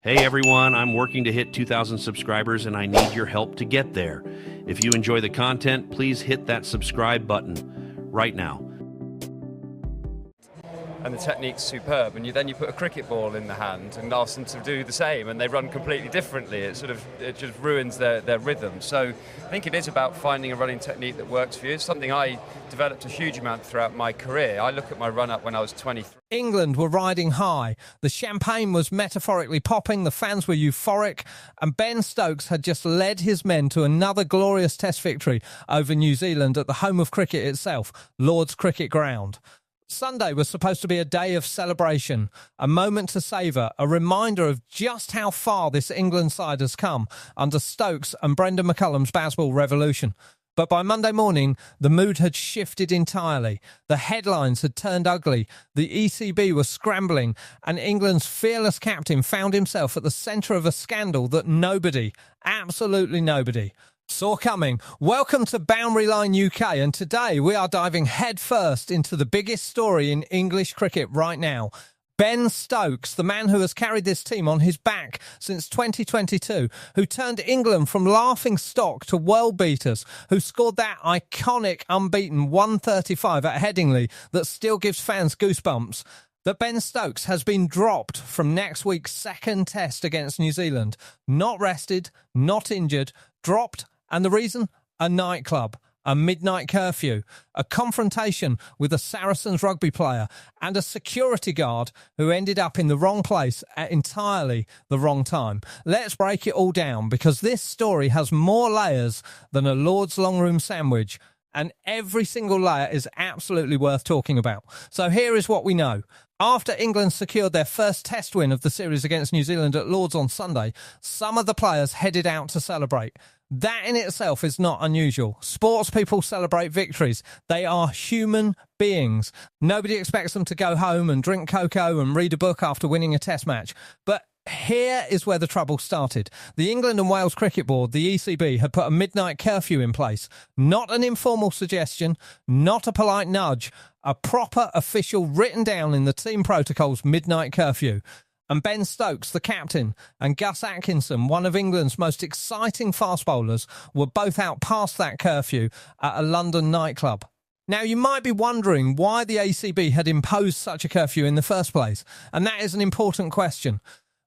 Hey everyone, I'm working to hit 2,000 subscribers and I need your help to get there. If you enjoy the content, please hit that subscribe button right now. And the technique's superb, and then you put a cricket ball in the hand and ask them to do the same, and they run completely differently. It just ruins their rhythm. So I think it is about finding a running technique that works for you. It's something I developed a huge amount throughout my career. I look at my run-up when I was 23. England were riding high. The champagne was metaphorically popping, the fans were euphoric, and Ben Stokes had just led his men to another glorious Test victory over New Zealand at the home of cricket itself, Lord's Cricket Ground. Sunday was supposed to be a day of celebration, a moment to savour, a reminder of just how far this England side has come under Stokes and Brendan McCullum's Bazball revolution. But by Monday morning, the mood had shifted entirely. The headlines had turned ugly, the ECB was scrambling, and England's fearless captain found himself at the centre of a scandal that nobody, absolutely nobody, saw coming. Welcome to Boundary Line UK, and today we are diving headfirst into the biggest story in English cricket right now. Ben Stokes, the man who has carried this team on his back since 2022, who turned England from laughing stock to world beaters, who scored that iconic unbeaten 135 at Headingley that still gives fans goosebumps. That Ben Stokes has been dropped from next week's second test against New Zealand. Not rested, not injured, dropped. And the reason? A nightclub, a midnight curfew, a confrontation with a Saracens rugby player, and a security guard who ended up in the wrong place at entirely the wrong time. Let's break it all down, because this story has more layers than a Lord's long room sandwich, and every single layer is absolutely worth talking about. So here is what we know. After England secured their first test win of the series against New Zealand at Lord's on Sunday, some of the players headed out to celebrate. That in itself is not unusual. Sports people celebrate victories. They are human beings. Nobody expects them to go home and drink cocoa and read a book after winning a test match. But here is where the trouble started. The England and Wales Cricket Board, the ECB, had put a midnight curfew in place. Not an informal suggestion, not a polite nudge, a proper official written down in the team protocols midnight curfew. And Ben Stokes, the captain, and Gus Atkinson, one of England's most exciting fast bowlers, were both out past that curfew at a London nightclub. Now, you might be wondering why the ACB had imposed such a curfew in the first place, and that is an important question,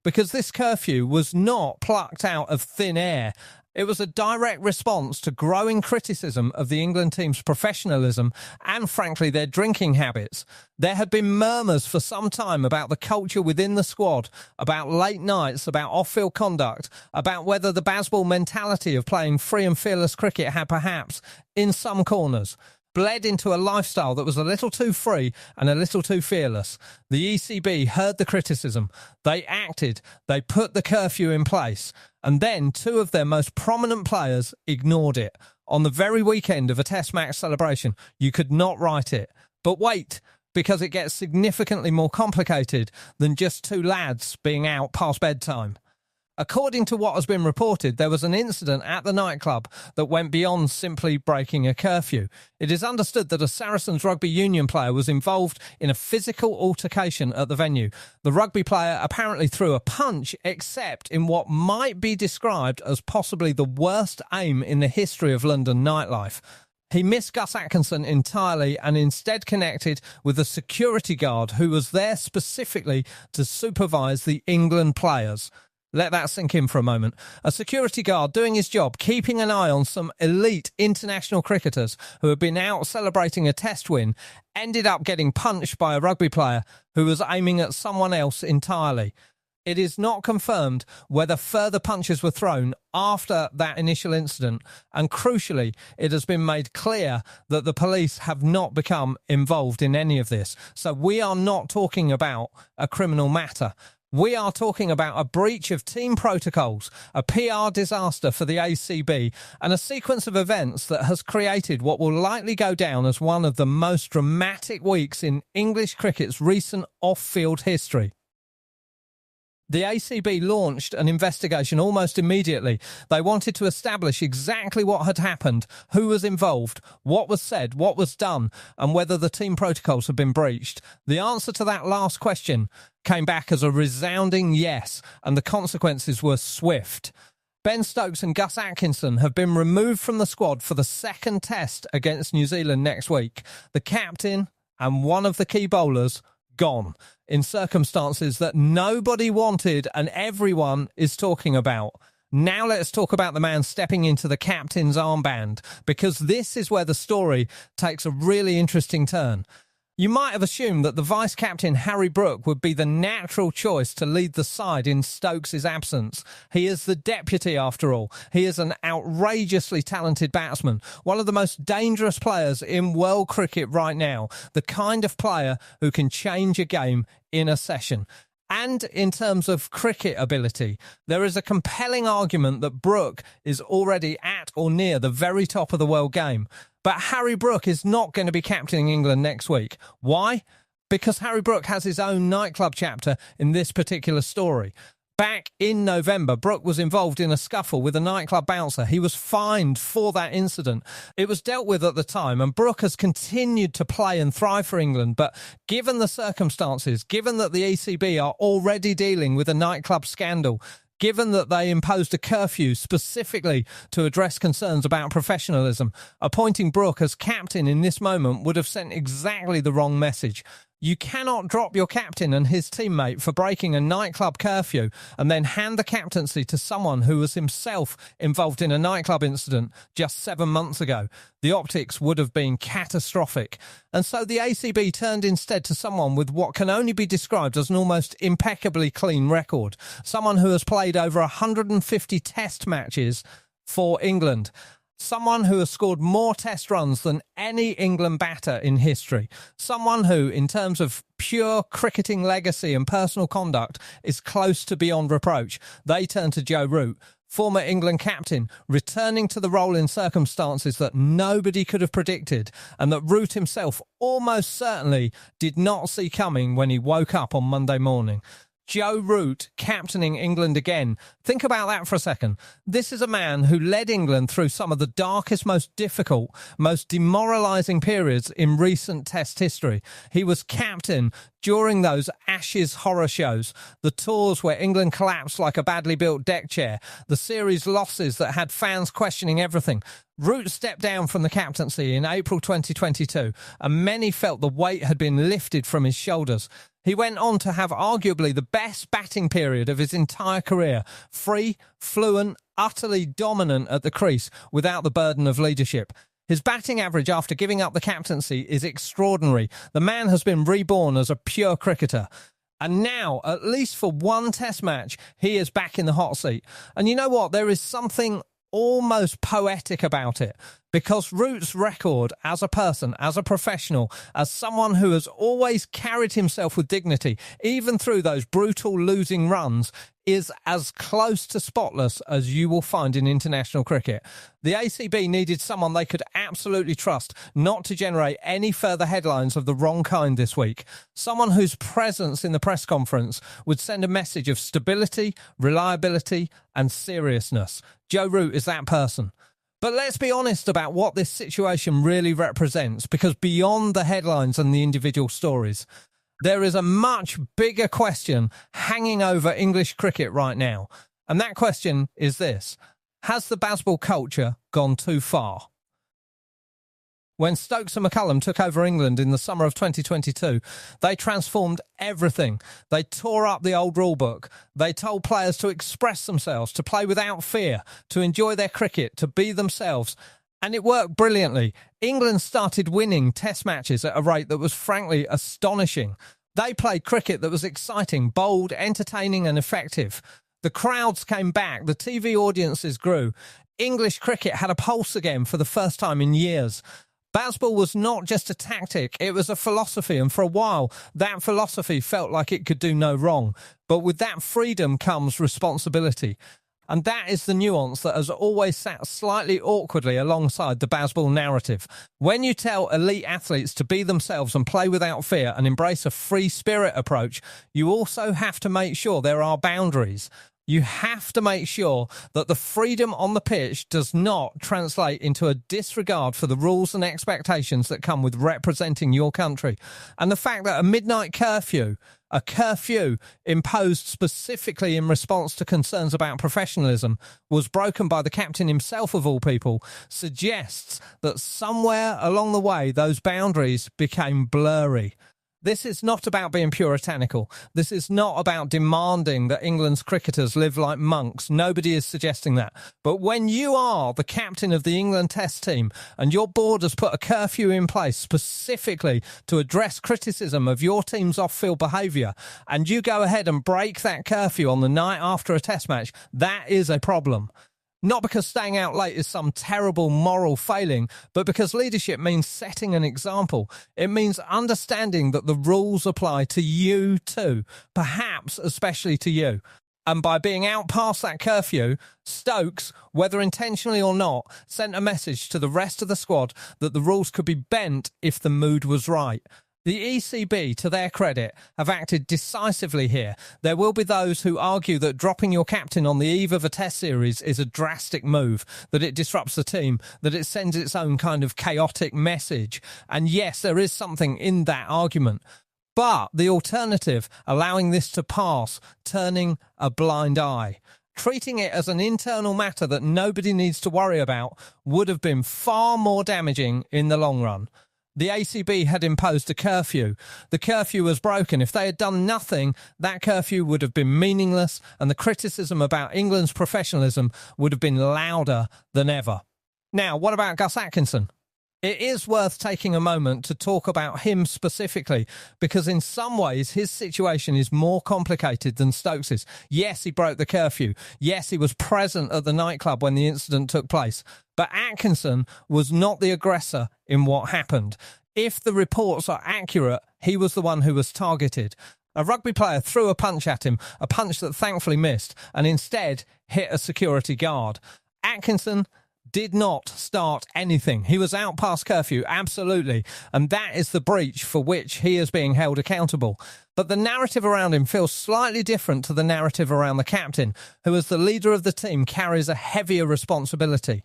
because this curfew was not plucked out of thin air. It was a direct response to growing criticism of the England team's professionalism and, frankly, their drinking habits. There had been murmurs for some time about the culture within the squad, about late nights, about off-field conduct, about whether the Bazball mentality of playing free and fearless cricket had perhaps, in some corners, bled into a lifestyle that was a little too free and a little too fearless. The ECB heard the criticism. They acted. They put the curfew in place. And then two of their most prominent players ignored it. On the very weekend of a test match celebration, you could not write it. But wait, because it gets significantly more complicated than just two lads being out past bedtime. According to what has been reported, there was an incident at the nightclub that went beyond simply breaking a curfew. It is understood that a Saracens rugby union player was involved in a physical altercation at the venue. The rugby player apparently threw a punch, except in what might be described as possibly the worst aim in the history of London nightlife. He missed Gus Atkinson entirely and instead connected with a security guard who was there specifically to supervise the England players. Let that sink in for a moment. A security guard doing his job, keeping an eye on some elite international cricketers who had been out celebrating a test win, ended up getting punched by a rugby player who was aiming at someone else entirely. It is not confirmed whether further punches were thrown after that initial incident, and crucially, it has been made clear that the police have not become involved in any of this. So we are not talking about a criminal matter. We are talking about a breach of team protocols, a PR disaster for the ACB, and a sequence of events that has created what will likely go down as one of the most dramatic weeks in English cricket's recent off-field history. The ACB launched an investigation almost immediately. They wanted to establish exactly what had happened, who was involved, what was said, what was done, and whether the team protocols had been breached. The answer to that last question came back as a resounding yes, and the consequences were swift. Ben Stokes and Gus Atkinson have been removed from the squad for the second test against New Zealand next week. The captain and one of the key bowlers gone in circumstances that nobody wanted and everyone is talking about. Now let's talk about the man stepping into the captain's armband, because this is where the story takes a really interesting turn. You might have assumed that the vice-captain Harry Brook would be the natural choice to lead the side in Stokes' absence. He is the deputy, after all. He is an outrageously talented batsman, one of the most dangerous players in world cricket right now, the kind of player who can change a game in a session. And in terms of cricket ability, there is a compelling argument that Brook is already at or near the very top of the world game. But Harry Brook is not going to be captaining England next week. Why? Because Harry Brook has his own nightclub chapter in this particular story. Back in November, Brook was involved in a scuffle with a nightclub bouncer. He was fined for that incident. It was dealt with at the time, and Brook has continued to play and thrive for England. But given the circumstances, given that the ECB are already dealing with a nightclub scandal, given that they imposed a curfew specifically to address concerns about professionalism, appointing Brook as captain in this moment would have sent exactly the wrong message. You cannot drop your captain and his teammate for breaking a nightclub curfew and then hand the captaincy to someone who was himself involved in a nightclub incident just 7 months ago. The optics would have been catastrophic. And so the ACB turned instead to someone with what can only be described as an almost impeccably clean record. Someone who has played over 150 test matches for England. Someone who has scored more test runs than any England batter in history. Someone who, in terms of pure cricketing legacy and personal conduct, is close to beyond reproach. They turn to Joe Root, former England captain, returning to the role in circumstances that nobody could have predicted and that Root himself almost certainly did not see coming when he woke up on Monday morning. Joe Root captaining England again. Think about that for a second. This is a man who led England through some of the darkest, most difficult, most demoralising periods in recent Test history. He was captain during those Ashes horror shows, the tours where England collapsed like a badly built deck chair, the series losses that had fans questioning everything. Root stepped down from the captaincy in April 2022, and many felt the weight had been lifted from his shoulders. He went on to have arguably the best batting period of his entire career, free, fluent, utterly dominant at the crease without the burden of leadership. His batting average after giving up the captaincy is extraordinary. The man has been reborn as a pure cricketer. And now, at least for one test match, he is back in the hot seat. And you know what? There is something almost poetic about it, because Root's record as a person, as a professional, as someone who has always carried himself with dignity, even through those brutal losing runs, is as close to spotless as you will find in international cricket. The ACB needed someone they could absolutely trust not to generate any further headlines of the wrong kind this week. Someone whose presence in the press conference would send a message of stability, reliability and seriousness. Joe Root is that person. But let's be honest about what this situation really represents, because beyond the headlines and the individual stories, there is a much bigger question hanging over English cricket right now. And that question is this: has the Bazball culture gone too far? When Stokes and McCullum took over England in the summer of 2022, they transformed everything. They tore up the old rule book. They told players to express themselves, to play without fear, to enjoy their cricket, to be themselves. And it worked brilliantly. England started winning test matches at a rate that was frankly astonishing. They played cricket that was exciting, bold, entertaining and effective. The crowds came back. The TV audiences grew. English cricket had a pulse again for the first time in years. Bazball was not just a tactic, it was a philosophy, and for a while that philosophy felt like it could do no wrong. But with that freedom comes responsibility. And that is the nuance that has always sat slightly awkwardly alongside the Bazball narrative. When you tell elite athletes to be themselves and play without fear and embrace a free spirit approach, you also have to make sure there are boundaries. You have to make sure that the freedom on the pitch does not translate into a disregard for the rules and expectations that come with representing your country. And the fact that a midnight curfew, a curfew imposed specifically in response to concerns about professionalism, was broken by the captain himself of all people, suggests that somewhere along the way those boundaries became blurry. This is not about being puritanical. This is not about demanding that England's cricketers live like monks. Nobody is suggesting that. But when you are the captain of the England Test team and your board has put a curfew in place specifically to address criticism of your team's off-field behaviour, and you go ahead and break that curfew on the night after a Test match, that is a problem. Not because staying out late is some terrible moral failing, but because leadership means setting an example. It means understanding that the rules apply to you too, perhaps especially to you. And by being out past that curfew, Stokes, whether intentionally or not, sent a message to the rest of the squad that the rules could be bent if the mood was right. The ECB, to their credit, have acted decisively here. There will be those who argue that dropping your captain on the eve of a test series is a drastic move, that it disrupts the team, that it sends its own kind of chaotic message. And yes, there is something in that argument. But the alternative, allowing this to pass, turning a blind eye, treating it as an internal matter that nobody needs to worry about, would have been far more damaging in the long run. The ACB had imposed a curfew. The curfew was broken. If they had done nothing, that curfew would have been meaningless, and the criticism about England's professionalism would have been louder than ever. Now, what about Gus Atkinson? It is worth taking a moment to talk about him specifically, because in some ways his situation is more complicated than Stokes's. Yes, he broke the curfew. Yes, he was present at the nightclub when the incident took place. But Atkinson was not the aggressor in what happened. If the reports are accurate, he was the one who was targeted. A rugby player threw a punch at him, a punch that thankfully missed, and instead hit a security guard. Atkinson did not start anything. He was out past curfew, absolutely, and that is the breach for which he is being held accountable. But the narrative around him feels slightly different to the narrative around the captain, who as the leader of the team carries a heavier responsibility.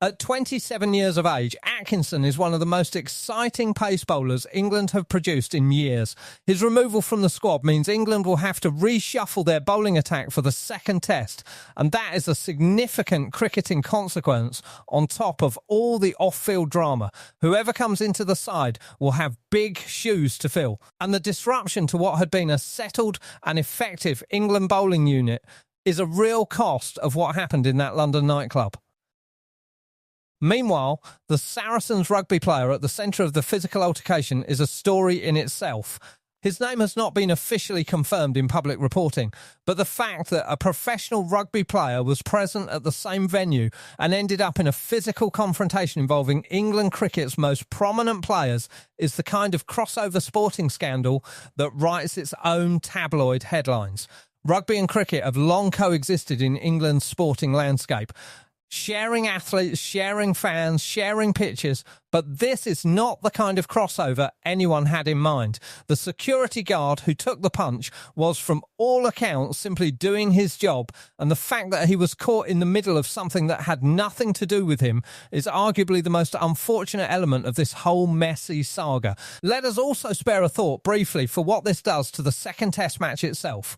At 27 years of age, Atkinson is one of the most exciting pace bowlers England have produced in years. His removal from the squad means England will have to reshuffle their bowling attack for the second test, and that is a significant cricketing consequence on top of all the off-field drama. Whoever comes into the side will have big shoes to fill, and the disruption to what had been a settled and effective England bowling unit is a real cost of what happened in that London nightclub. Meanwhile, the Saracens rugby player at the centre of the physical altercation is a story in itself. His name has not been officially confirmed in public reporting, but the fact that a professional rugby player was present at the same venue and ended up in a physical confrontation involving England cricket's most prominent players is the kind of crossover sporting scandal that writes its own tabloid headlines. Rugby and cricket have long coexisted in England's sporting landscape, sharing athletes, sharing fans, sharing pitches, but this is not the kind of crossover anyone had in mind. The security guard who took the punch was, from all accounts, simply doing his job, and the fact that he was caught in the middle of something that had nothing to do with him is arguably the most unfortunate element of this whole messy saga. Let us also spare a thought briefly for what this does to the second Test match itself.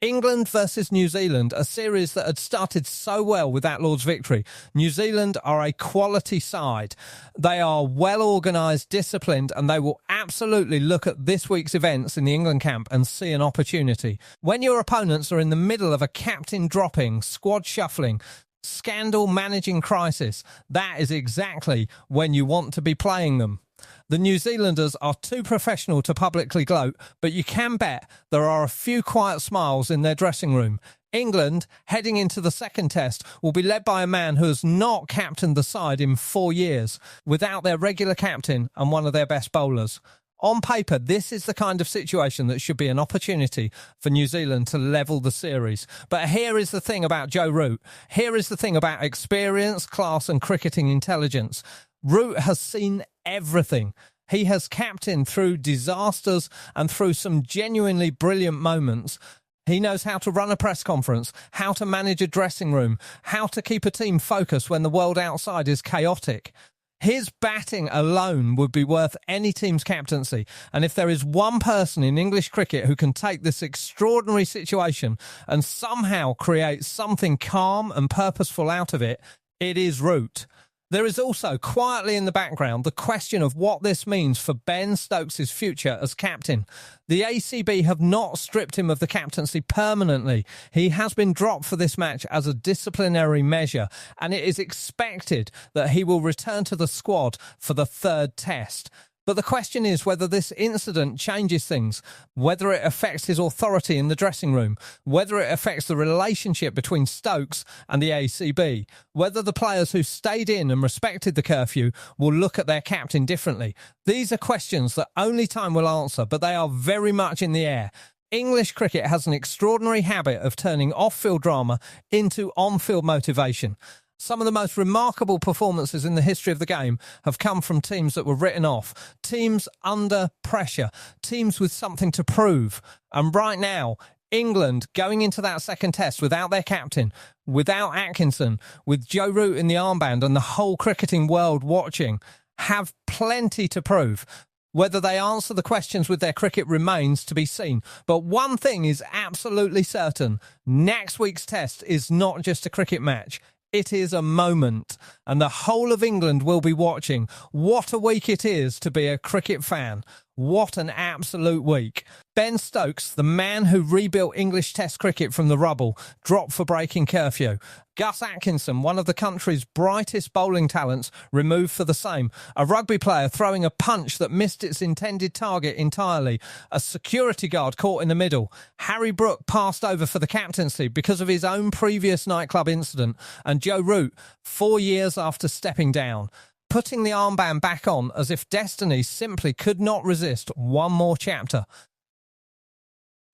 England versus New Zealand, a series that had started so well with that Lord's victory. New Zealand are a quality side. They are well organised, disciplined, and they will absolutely look at this week's events in the England camp and see an opportunity. When your opponents are in the middle of a captain dropping, squad shuffling, scandal managing crisis, that is exactly when you want to be playing them. The New Zealanders are too professional to publicly gloat, but you can bet there are a few quiet smiles in their dressing room. England, heading into the second test, will be led by a man who has not captained the side in 4 years, without their regular captain and one of their best bowlers. On paper, this is the kind of situation that should be an opportunity for New Zealand to level the series. But here is the thing about Joe Root. Here is the thing about experience, class and cricketing intelligence. Root has seen everything. He has captained through disasters and through some genuinely brilliant moments. He knows how to run a press conference, how to manage a dressing room, how to keep a team focused when the world outside is chaotic. His batting alone would be worth any team's captaincy. And if there is one person in English cricket who can take this extraordinary situation and somehow create something calm and purposeful out of it, it is Root. There is also, quietly in the background, the question of what this means for Ben Stokes' future as captain. The ACB have not stripped him of the captaincy permanently. He has been dropped for this match as a disciplinary measure, and it is expected that he will return to the squad for the third test. But the question is whether this incident changes things, whether it affects his authority in the dressing room, whether it affects the relationship between Stokes and the ACB, whether the players who stayed in and respected the curfew will look at their captain differently. These are questions that only time will answer, but they are very much in the air. English cricket has an extraordinary habit of turning off-field drama into on-field motivation. Some of the most remarkable performances in the history of the game have come from teams that were written off, teams under pressure, teams with something to prove. And right now, England going into that second test without their captain, without Atkinson, with Joe Root in the armband and the whole cricketing world watching, have plenty to prove. Whether they answer the questions with their cricket remains to be seen. But one thing is absolutely certain. Next week's test is not just a cricket match. It is a moment, and the whole of England will be watching. What a week it is to be a cricket fan. What an absolute week. Ben Stokes, the man who rebuilt English Test cricket from the rubble, dropped for breaking curfew. Gus Atkinson, one of the country's brightest bowling talents, removed for the same. A rugby player throwing a punch that missed its intended target entirely. A security guard caught in the middle. Harry Brook passed over for the captaincy because of his own previous nightclub incident. And Joe Root, 4 years after stepping down, putting the armband back on as if destiny simply could not resist one more chapter.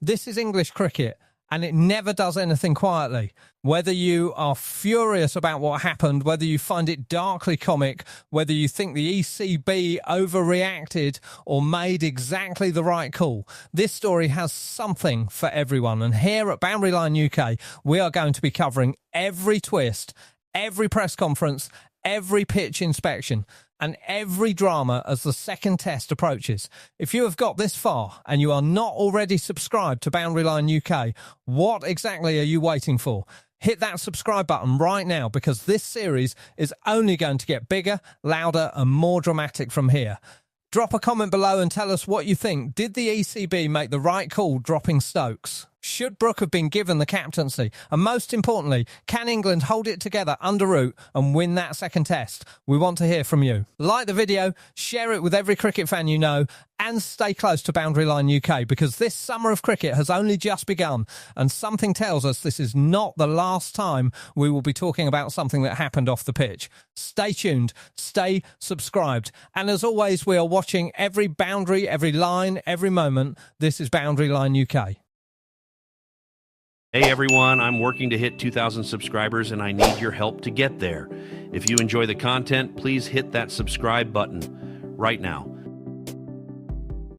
This is English cricket, and it never does anything quietly. Whether you are furious about what happened, whether you find it darkly comic, whether you think the ECB overreacted or made exactly the right call, this story has something for everyone. And here at Boundary Line UK, we are going to be covering every twist, every press conference, every pitch inspection and every drama as the second test approaches. If you have got this far and you are not already subscribed to Boundary Line UK, what exactly are you waiting for? Hit that subscribe button right now, because this series is only going to get bigger, louder and more dramatic from here. Drop a comment below and tell us what you think. Did the ECB make the right call dropping Stokes? Should Brook have been given the captaincy? And most importantly, can England hold it together under Root and win that second test? We want to hear from you. Like the video, share it with every cricket fan you know, and stay close to Boundary Line UK, because this summer of cricket has only just begun, and something tells us this is not the last time we will be talking about something that happened off the pitch. Stay tuned, stay subscribed, and as always, we are watching every boundary, every line, every moment. This is Boundary Line UK. Hey everyone, I'm working to hit 2,000 subscribers and I need your help to get there. If you enjoy the content, please hit that subscribe button right now.